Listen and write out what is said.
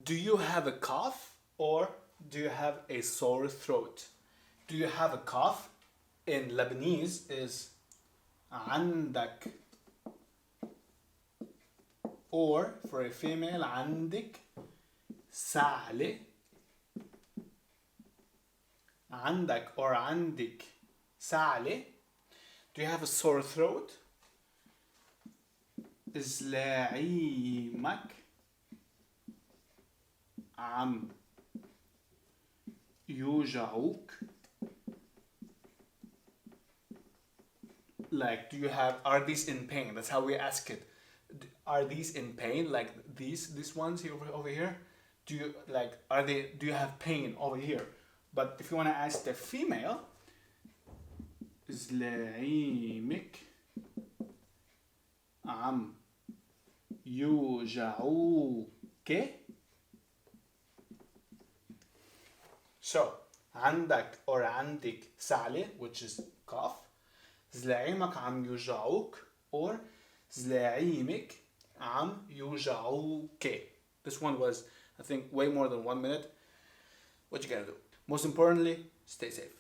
Do you have a cough or do you have a sore throat? Do you have a cough in Lebanese is عندك, or for a female عندك سعلة. عندك or عندك سعلة. Do you have a sore throat? زلاعيمك عم يوجعوك. Like, do you have, are these in pain? That's how we ask it. Are these in pain? Like these ones here over here? Do you like, are they, do you have pain over here? But if you want to ask the female, زلاعيمك عم يوجعوك. So عندك or عندك سعلة, which is cough. زلاعيمك عم يوجعوك or زلاعيمك عم يوجعوك. This one was, I think, way more than 1 minute. What you gotta do? Most importantly, stay safe.